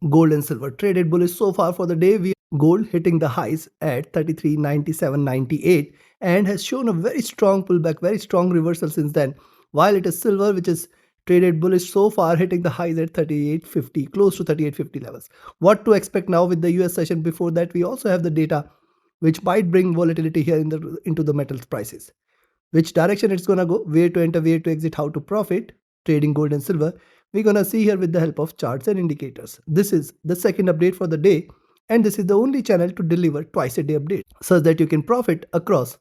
Gold and silver traded bullish so far for the day. We gold hitting the highs at 33.9798 and has shown a very strong pullback, very strong reversal since then. While it is silver which is traded bullish so far, hitting the highs at 38.50, close to 38.50 levels. What to expect now with the US session? Before that, we also have the data which might bring volatility here into the metals prices. Which direction it's gonna go, where to enter, where to exit, how to profit, trading gold and silver, we're gonna see here with the help of charts and indicators. This is the second update for the day, and this is the only channel to deliver twice a day update so that you can profit across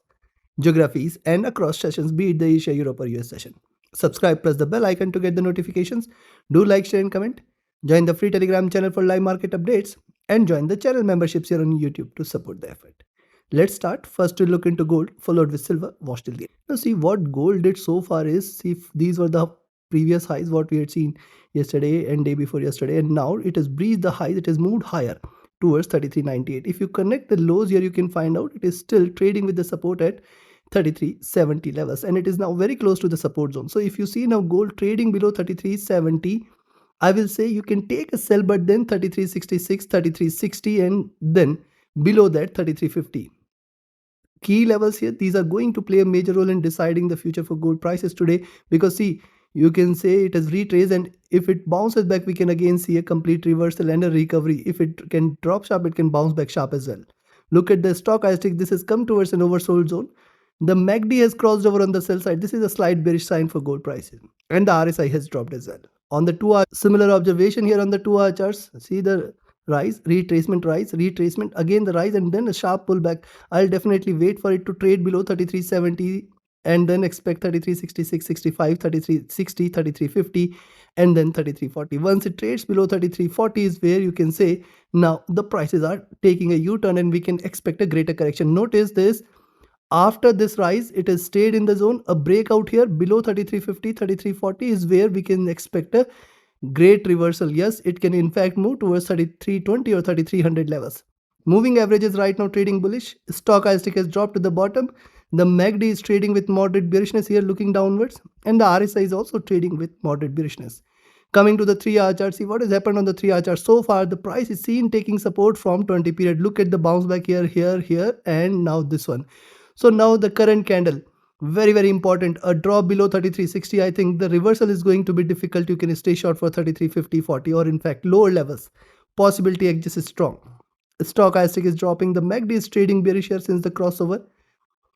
geographies and across sessions, be it the Asia, Europe or US session. Subscribe, press the bell icon to get the notifications. Do like, share and comment. Join the free Telegram channel for live market updates and join the channel memberships here on YouTube to support the effort. Let's start. First we look into gold, followed with silver. Watch till the end. Now see what gold did so far is, see if these were the previous highs what we had seen yesterday and day before yesterday, and now it has breached the highs. It has moved higher towards 33.98. If you connect the lows here, you can find out it is still trading with the support at 33.70 levels, and it is now very close to the support zone. So if you see now gold trading below 33.70, I will say you can take a sell, but then 33.66, 33.60, and then below that 33.50. Key levels here, these are going to play a major role in deciding the future for gold prices today, because see, you can say it has retraced, and if it bounces back, we can again see a complete reversal and a recovery. If it can drop sharp, it can bounce back sharp as well. Look at the stochastic. This has come towards an oversold zone. The MACD has crossed over on the sell side. This is a slight bearish sign for gold prices, and the RSI has dropped as well. On the 2-hour, similar observation here on the 2-hour charts. See the rise, retracement, again the rise, and then a sharp pullback. I'll definitely wait for it to trade below 33.70 and then expect 33.66, 65, 33.60, 33.50, and then 33.40. Once it trades below 33.40 is where you can say now the prices are taking a U-turn and we can expect a greater correction. Notice this. After this rise, it has stayed in the zone. A breakout here below 33.50, 33.40 is where we can expect a great reversal. Yes, it can in fact move towards 33.20 or 3300 levels. Moving averages right now trading bullish. Stochastic has dropped to the bottom. The MACD is trading with moderate bearishness here, looking downwards, and the RSI is also trading with moderate bearishness. Coming to the 3-hour chart, see what has happened on the 3-hour chart. So far, the price is seen taking support from 20 period. Look at the bounce back here, here, and now this one. So now the current candle, very important, a drop below 33.60. I think the reversal is going to be difficult. You can stay short for 33.50, 40, or in fact lower levels. Possibility exists is strong. Stochastic is dropping. The MACD is trading bearish here since the crossover.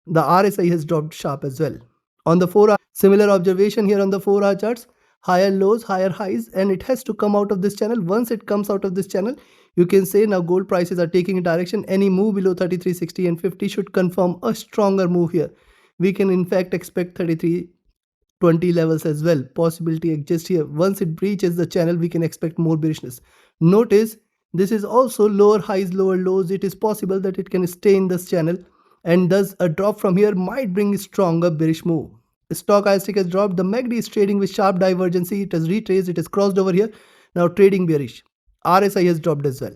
The RSI has dropped sharp as well. On the 4-hour, similar observation here on the 4-hour charts. Higher lows, higher highs, and it has to come out of this channel. Once it comes out of this channel, you can say now gold prices are taking a direction. Any move below 33.60 and 50 should confirm a stronger move here. We can in fact expect 33.20 levels as well. Possibility exists here. Once it breaches the channel, we can expect more bearishness. Notice this is also lower highs, lower lows. It is possible that it can stay in this channel, and thus a drop from here might bring a stronger bearish move. Stochastic has dropped. The MACD is trading with sharp divergency. It has retraced. It has crossed over here. Now trading bearish. RSI has dropped as well.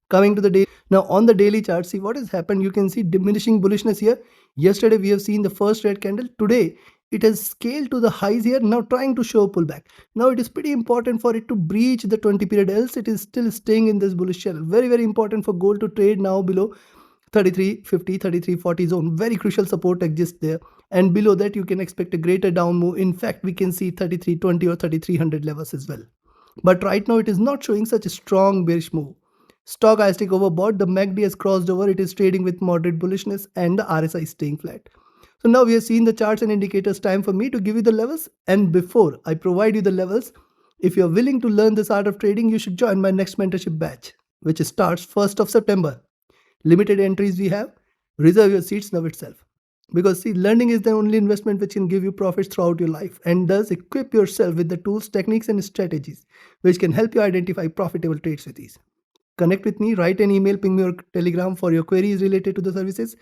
Coming to the day. Now on the daily chart, see what has happened. You can see diminishing bullishness here. Yesterday we have seen the first red candle. Today it has scaled to the highs here. Now trying to show a pullback. Now it is pretty important for it to breach the 20 period. Else it is still staying in this bullish channel. Very important for gold to trade now below 33.50, 33.40 zone. Very crucial support exists there, and below that you can expect a greater down move. In fact, we can see 33.20 or 3300 levels as well, but right now it is not showing such a strong bearish move. Stochastic overbought. The MACD has crossed over. It is trading with moderate bullishness, and the RSI is staying flat. So now we have seen the charts and indicators. Time for me to give you the levels, and before I provide you the levels, if you are willing to learn this art of trading, you should join my next mentorship batch, which starts 1st of September. Limited entries we have. Reserve your seats now itself, because see, learning is the only investment which can give you profits throughout your life, and thus equip yourself with the tools, techniques and strategies which can help you identify profitable trades with ease. Connect with me, write an email, ping me or Telegram for your queries related to the services.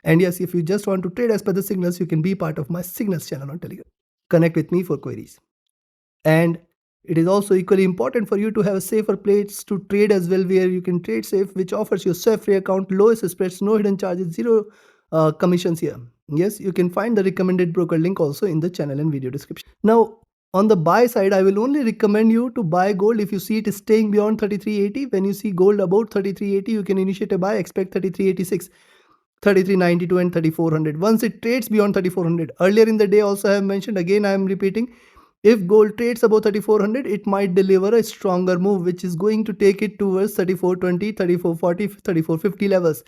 And yes, if you just want to trade as per the signals, you can be part of my signals channel on Telegram. Connect with me for queries. And it is also equally important for you to have a safer place to trade as well, where you can trade safe, which offers you a safe-free account, lowest spreads, no hidden charges, zero commissions here. Yes, you can find the recommended broker link also in the channel and video description. Now, On the buy side, I will only recommend you to buy gold if you see it is staying beyond 3380. When you see gold about 3380, you can initiate a buy, expect 3386, 3392 and 3400. Once it trades beyond 3400, earlier in the day also I have mentioned, again I am repeating, if gold trades above 3400, it might deliver a stronger move which is going to take it towards 3420, 3440, 3450 levels.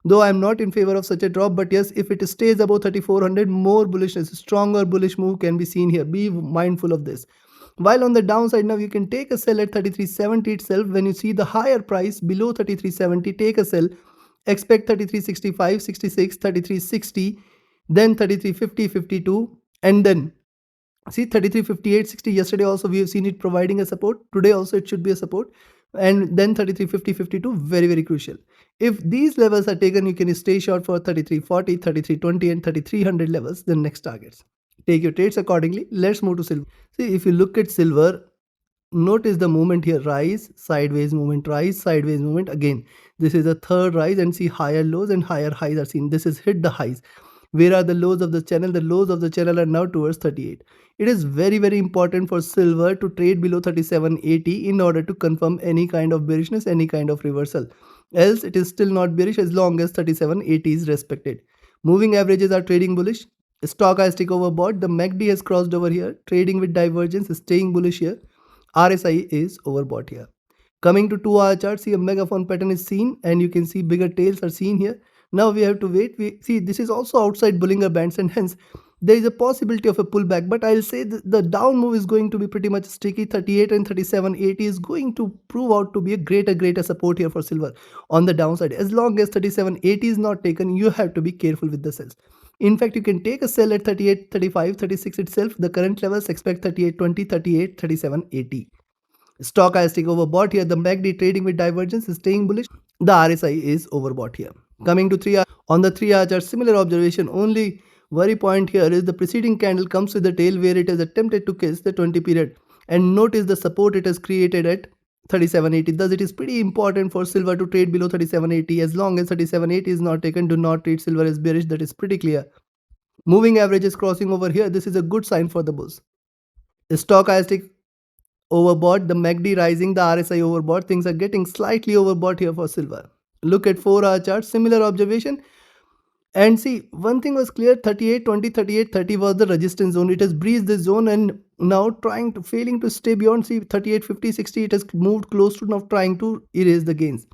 Though I am not in favor of such a drop, but yes, if it stays above 3400, more bullishness, stronger bullish move can be seen here. Be mindful of this. While on the downside, now you can take a sell at 3370 itself. When you see the higher price below 3370, take a sell. Expect 3365, 66, 3360, then 3350, 52, and then see 3358, 60. Yesterday also we have seen it providing a support. Today also it should be a support. And then 3350, 52, very, very crucial. If these levels are taken, you can stay short for 3340, 3320 and 3300 levels, the next targets. Take your trades accordingly. Let's move to silver. See, if you look at silver, notice the movement here, rise, sideways movement, rise, sideways movement. Again, this is a third rise, and see higher lows and higher highs are seen. This is hit the highs. Where are the lows of the channel? The lows of the channel are now towards 38. It is very, very important for silver to trade below 3780 in order to confirm any kind of bearishness, any kind of reversal. Else it is still not bearish as long as 3780 is respected. Moving averages are trading bullish. Stochastic overbought. The MACD has crossed over here. Trading with divergence, staying bullish here. RSI is overbought here. Coming to 2-hour chart, see a megaphone pattern is seen, and you can see bigger tails are seen here. Now we have to wait. We see this is also outside Bollinger Bands, and hence there is a possibility of a pullback. But I'll say the down move is going to be pretty much sticky. 38 and 3780 is going to prove out to be a greater support here for silver on the downside. As long as 3780 is not taken, you have to be careful with the sells. In fact, you can take a sell at 38, 35, 36 itself. The current levels, expect 38, 20, 38, 37, 80. Stochastic overbought here. The MACD trading with divergence is staying bullish. The RSI is overbought here. Coming to 3 hour, on the 3 hour chart, similar observation. Only worry point here is the preceding candle comes with the tail where it has attempted to kiss the 20 period. And notice the support it has created at 3780. Thus, it is pretty important for silver to trade below 3780. As long as 3780 is not taken, do not treat silver as bearish. That is pretty clear. Moving averages crossing over here. This is a good sign for the bulls. Stochastic overbought, the MACD rising, the RSI overbought. Things are getting slightly overbought here for silver. Look at 4-hour chart, similar observation. And see, one thing was clear, 38, 20, 38, 30 was the resistance zone. It has breached this zone and now failing to stay beyond, see 38, 50, 60, it has moved close to now trying to erase the gains.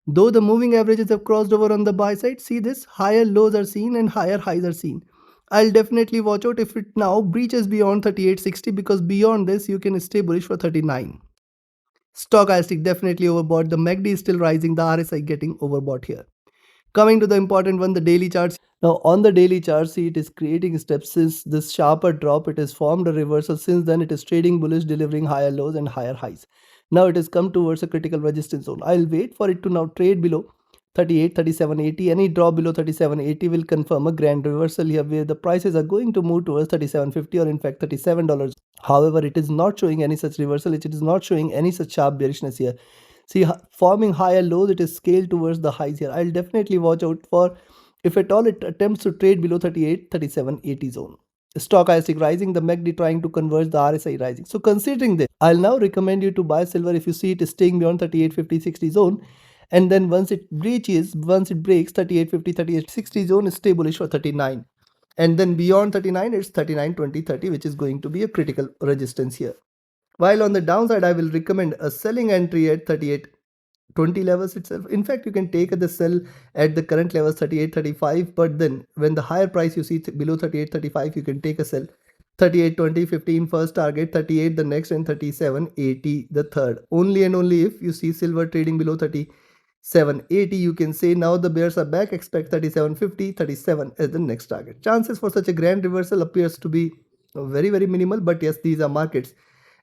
Though the moving averages have crossed over on the buy side, see this, higher lows are seen and higher highs are seen. I'll definitely watch out if it now breaches beyond 38.60, because beyond this you can stay bullish for 39. Stochastic definitely overbought. The MACD is still rising. The RSI getting overbought here. Coming to the important one, the daily charts. Now on the daily chart, see it is creating steps since this sharper drop. It has formed a reversal. Since then it is trading bullish, delivering higher lows and higher highs. Now it has come towards a critical resistance zone. I'll wait for it to now trade below 38, 37.80. Any drop below 37.80 will confirm a grand reversal here where the prices are going to move towards 37.50 or in fact $37. However, it is not showing any such reversal. It is not showing any such sharp bearishness here. See, forming higher lows, it is scaled towards the highs here. I'll definitely watch out for if at all it attempts to trade below 38, 37.80 zone. Stochastic rising, the MACD trying to converge, the RSI rising. So considering this, I'll now recommend you to buy silver if you see it is staying beyond 38, 50, 60 zone. And then once it breaks 38, 50, 38, 60 zone, stay bullish for 39. And then beyond 39, it's 39, 20, 30, which is going to be a critical resistance here. While on the downside, I will recommend a selling entry at 38, 20 levels itself. In fact, you can take the sell at the current levels 38, 35, but then when the higher price you see below 38, 35, you can take a sell. 38, 20, 15 first target, 38 the next, and 37, 80 the third. Only and only if you see silver trading below 37.80, you can say now the bears are back, expect 37.50, 37 as the next target. Chances for such a grand reversal appears to be very, very minimal, but yes, these are markets.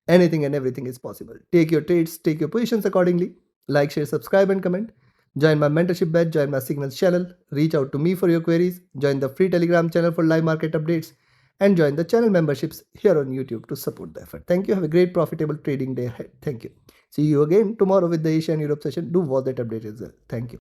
Anything and everything is possible. Take your trades, take your positions accordingly. Like, share, subscribe and comment. Join my mentorship batch, join my signals channel. Reach out to me for your queries. Join the free Telegram channel for live market updates. And join the channel memberships here on YouTube to support the effort. Thank you. Have a great profitable trading day ahead. Thank you. See you again tomorrow with the Asia and Europe session. Do watch that update as well. Thank you.